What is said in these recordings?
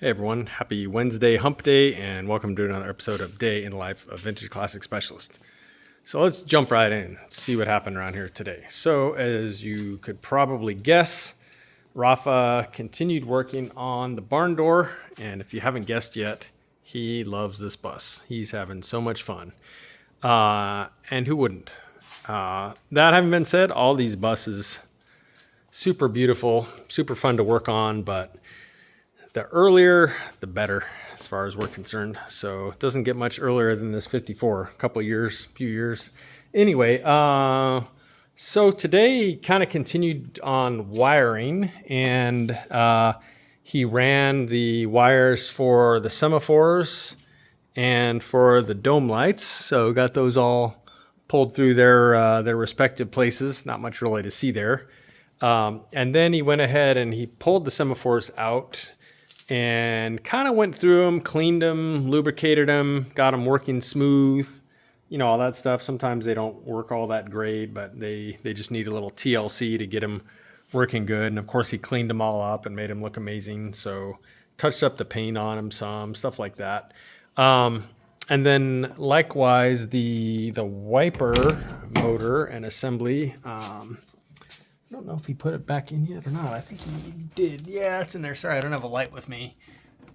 Hey everyone, happy Wednesday hump day and welcome to another episode of Day in the Life of Vintage Classic Specialist. So let's jump right in, see what happened around here today. So as you could probably guess, Rafa continued working on the Barndoor, and if you haven't guessed yet, he loves this bus. He's having so much fun. And who wouldn't? That having been said, all these buses, super beautiful, super fun to work on, but the earlier, the better, as far as we're concerned. So it doesn't get much earlier than this 54, a couple years, few years. Anyway, so today he kind of continued on wiring, and he ran the wires for the semaphores and for the dome lights. So got those all pulled through their respective places. Not much really to see there. And then he went ahead and he pulled the semaphores out and kind of went through them, cleaned them, lubricated them, got them working smooth, all that stuff. Sometimes they don't work all that great, but they just need a little TLC to get them working good. And of course, he cleaned them all up and made them look amazing. So touched up the paint on them some, stuff like that. And then likewise, the wiper motor and assembly, I don't know if he put it back in yet or not. I think he did. Yeah, it's in there. Sorry, I don't have a light with me.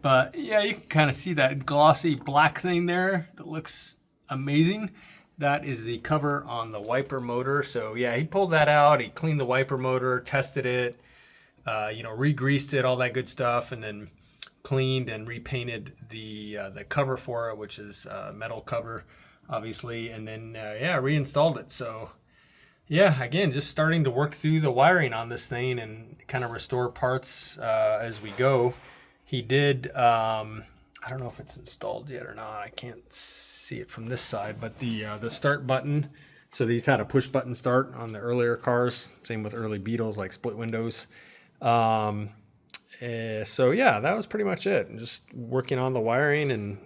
But yeah, you can kind of see that glossy black thing there that looks amazing. That is the cover on the wiper motor. So yeah, he pulled that out. He cleaned the wiper motor, tested it, re-greased it, all that good stuff, and then cleaned and repainted the cover for it, which is a metal cover, obviously, and then reinstalled it. So yeah, again, just starting to work through the wiring on this thing and kind of restore parts as we go. He did, I don't know if it's installed yet or not. I can't see it from this side, but the start button. So these had a push button start on the earlier cars. Same with early Beetles, like split windows. So yeah, that was pretty much it. Just working on the wiring and,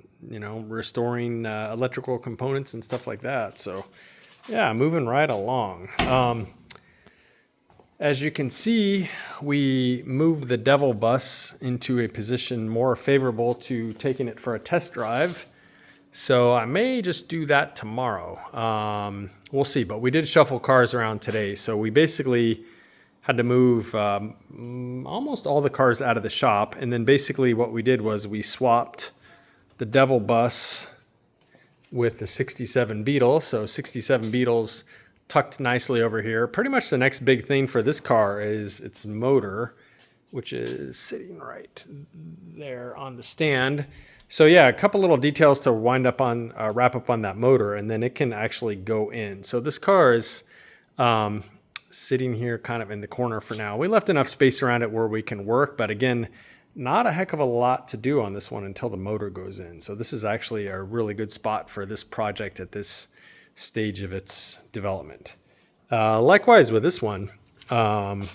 restoring electrical components and stuff like that. So yeah, moving right along. As you can see, we moved the Devil bus into a position more favorable to taking it for a test drive. So I may just do that tomorrow. We'll see, but we did shuffle cars around today. So we basically had to move almost all the cars out of the shop. And then basically what we did was we swapped the Devil bus with the 67 Beetle. So 67 Beetles tucked nicely over here. Pretty much the next big thing for this car is its motor, which is sitting right there on the stand. So yeah, a couple little details to wrap up on that motor, and then it can actually go in. So this car is sitting here kind of in the corner for now. We left enough space around it where we can work, but again, not a heck of a lot to do on this one until the motor goes in. So this is actually a really good spot for this project at this stage of its development. Likewise with this one, the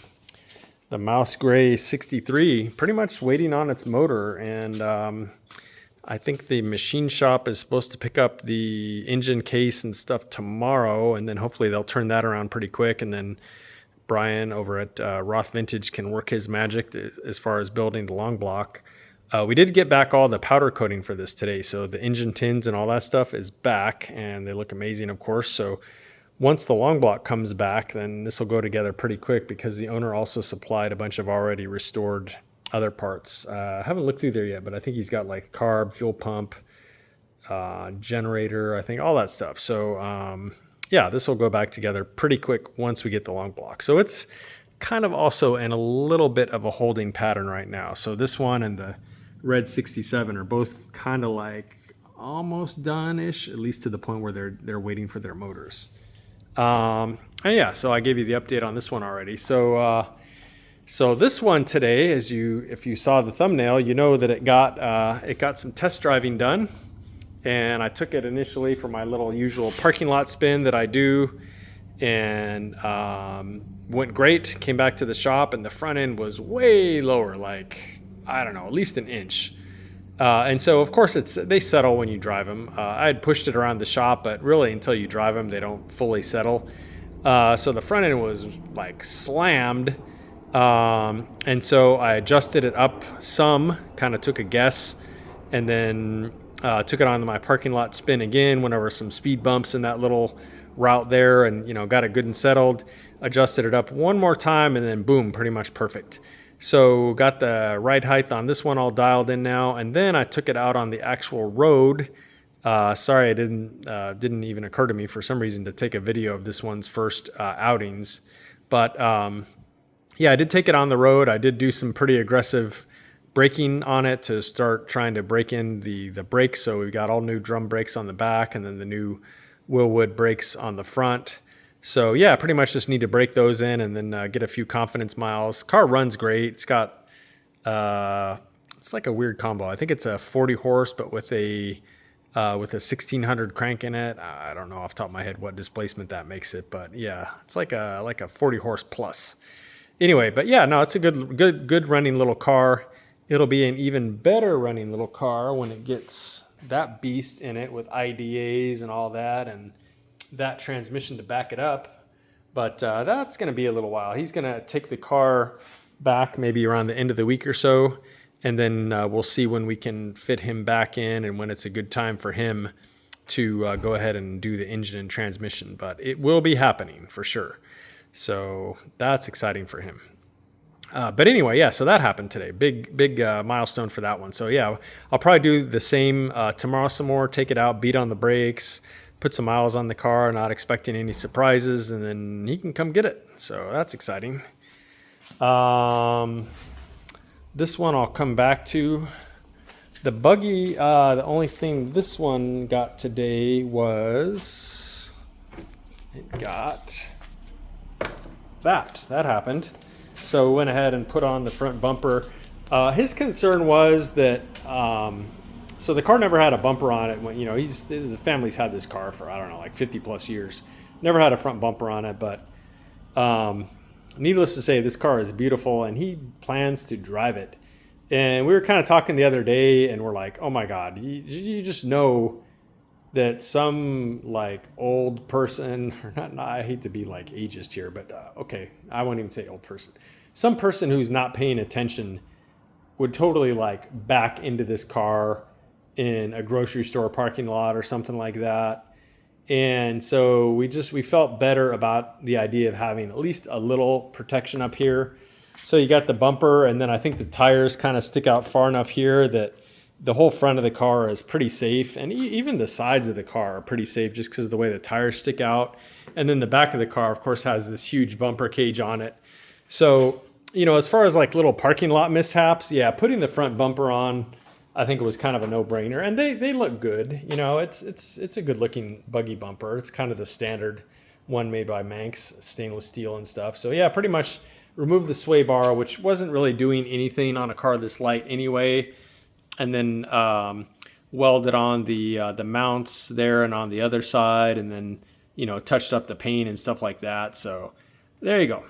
Mouse Gray 63, pretty much waiting on its motor. And I think the machine shop is supposed to pick up the engine case and stuff tomorrow. And then hopefully they'll turn that around pretty quick. And then Brian over at Roth Vintage can work his magic as far as building the long block. We did get back all the powder coating for this today. So the engine tins and all that stuff is back, and they look amazing, of course. So once the long block comes back, then this will go together pretty quick because the owner also supplied a bunch of already restored other parts. I haven't looked through there yet, but I think he's got like carb, fuel pump, generator, I think all that stuff. So yeah, this will go back together pretty quick once we get the long block. So it's kind of also in a little bit of a holding pattern right now. So this one and the Red 67 are both kind of like almost done-ish, at least to the point where they're waiting for their motors. And yeah, so I gave you the update on this one already. So this one today, if you saw the thumbnail, you know that it got some test driving done. And I took it initially for my little usual parking lot spin that I do, and went great. Came back to the shop, and the front end was way lower, like, I don't know, at least an inch. And so, of course, they settle when you drive them. I had pushed it around the shop, but really until you drive them, they don't fully settle. So the front end was like slammed. And so I adjusted it up some, kind of took a guess, and then took it onto my parking lot spin again, went over some speed bumps in that little route there, and got it good and settled, adjusted it up one more time, and then boom, pretty much perfect. So got the ride height on this one all dialed in now, and then I took it out on the actual road. Sorry, it didn't even occur to me for some reason to take a video of this one's first outings, but yeah, I did take it on the road. I did do some pretty aggressive braking on it to start trying to break in the brakes. So we got all new drum brakes on the back and then the new Willwood brakes on the front. So yeah, pretty much just need to break those in and then get a few confidence miles. Car runs great. It's got, it's like a weird combo. I think it's a 40 horse, but with a 1600 crank in it. I don't know off the top of my head what displacement that makes it, but yeah, it's like a 40 horse plus. Anyway, but yeah, no, it's a good running little car. It'll be an even better running little car when it gets that beast in it with IDAs and all that, and that transmission to back it up. But that's going to be a little while. He's going to take the car back maybe around the end of the week or so, and then we'll see when we can fit him back in and when it's a good time for him to go ahead and do the engine and transmission. But it will be happening for sure. So that's exciting for him. But anyway, yeah, so that happened today. Big milestone for that one. So yeah, I'll probably do the same tomorrow some more, take it out, beat on the brakes, put some miles on the car, not expecting any surprises, and then he can come get it. So that's exciting. This one I'll come back to. The Buggy, the only thing this one got today was it got that happened. So we went ahead and put on the front bumper. His concern was that, so the car never had a bumper on it. When, the family's had this car for, I don't know, like 50 plus years. Never had a front bumper on it, but needless to say, this car is beautiful and he plans to drive it. And we were kind of talking the other day and we're like, oh my God, you just know that some like old person, or not, I hate to be like ageist here, but okay, I won't even say old person. Some person who's not paying attention would totally like back into this car in a grocery store parking lot or something like that. And so we felt better about the idea of having at least a little protection up here. So you got the bumper, and then I think the tires kind of stick out far enough here that the whole front of the car is pretty safe, and even the sides of the car are pretty safe just because of the way the tires stick out. And then the back of the car, of course, has this huge bumper cage on it. So, as far as like little parking lot mishaps, yeah, putting the front bumper on, I think it was kind of a no-brainer. And they look good. It's a good-looking Buggy bumper. It's kind of the standard one made by Manx, stainless steel and stuff. So yeah, pretty much removed the sway bar, which wasn't really doing anything on a car this light anyway. And then welded on the mounts there and on the other side, and then touched up the paint and stuff like that. So there you go,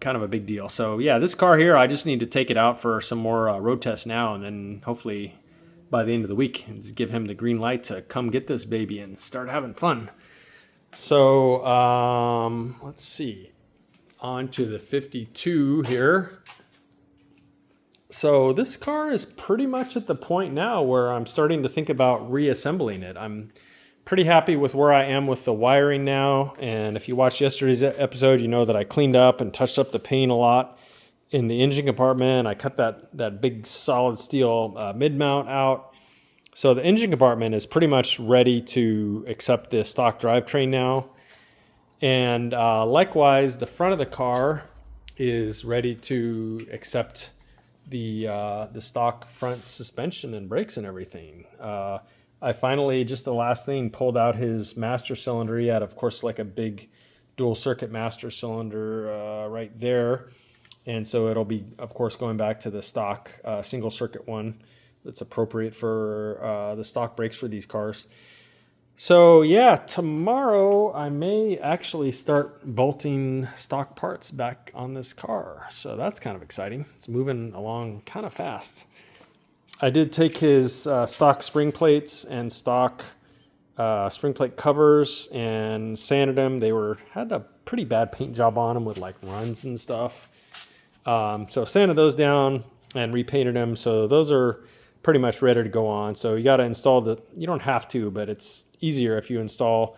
kind of a big deal. So yeah, this car here, I just need to take it out for some more road tests now, and then hopefully by the end of the week, give him the green light to come get this baby and start having fun. So let's see, on to the 52 here. So this car is pretty much at the point now where I'm starting to think about reassembling it. I'm pretty happy with where I am with the wiring now. And if you watched yesterday's episode, you know that I cleaned up and touched up the paint a lot in the engine compartment. I cut that big solid steel mid-mount out. So the engine compartment is pretty much ready to accept the stock drivetrain now. And likewise, the front of the car is ready to accept the stock front suspension and brakes and everything. I finally, just the last thing, pulled out his master cylinder. He had, of course, like a big dual circuit master cylinder right there. And so it'll be, of course, going back to the stock single circuit one that's appropriate for the stock brakes for these cars. So yeah, tomorrow I may actually start bolting stock parts back on this car. So that's kind of exciting. It's moving along kind of fast. I did take his stock spring plates and stock spring plate covers and sanded them. They had a pretty bad paint job on them with like runs and stuff. So sanded those down and repainted them. So those are pretty much ready to go on. So you got to install you don't have to, but it's easier if you install,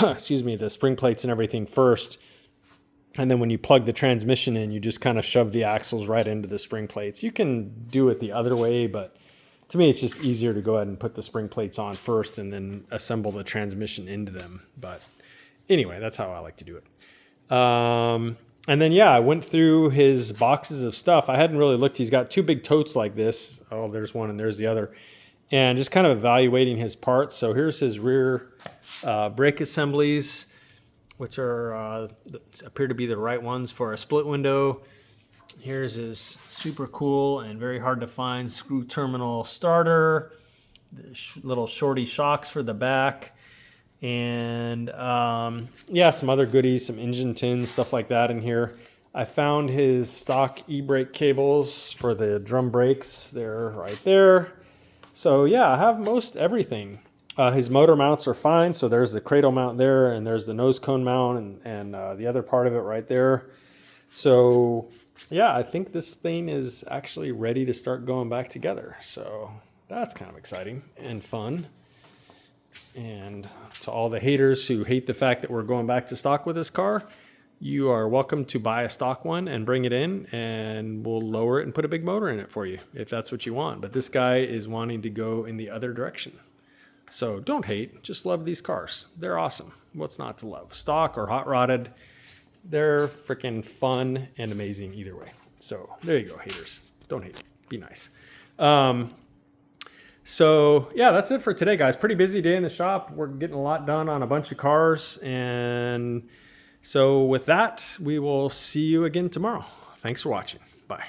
excuse me, the spring plates and everything first. And then when you plug the transmission in, you just kind of shove the axles right into the spring plates. You can do it the other way, but to me, it's just easier to go ahead and put the spring plates on first and then assemble the transmission into them. But anyway, that's how I like to do it. And then, yeah, I went through his boxes of stuff. I hadn't really looked. He's got two big totes like this. Oh, there's one and there's the other. And just kind of evaluating his parts. So here's his rear brake assemblies, which are appear to be the right ones for a split window. Here's his super cool and very hard to find screw terminal starter. The little shorty shocks for the back. And yeah, some other goodies, some engine tins, stuff like that in here. I found his stock e-brake cables for the drum brakes. They're right there. So yeah, I have most everything. His motor mounts are fine. So there's the cradle mount there, and there's the nose cone mount, and the other part of it right there. So yeah, I think this thing is actually ready to start going back together. So that's kind of exciting and fun. And to all the haters who hate the fact that we're going back to stock with this car, you are welcome to buy a stock one and bring it in, and we'll lower it and put a big motor in it for you if that's what you want. But this guy is wanting to go in the other direction. So don't hate, just love these cars. They're awesome. What's not to love? Stock or hot rodded, they're freaking fun and amazing either way. So there you go, haters. Don't hate, be nice. So yeah, that's it for today, guys. Pretty busy day in the shop. We're getting a lot done on a bunch of cars. And so with that, we will see you again tomorrow. Thanks for watching. Bye.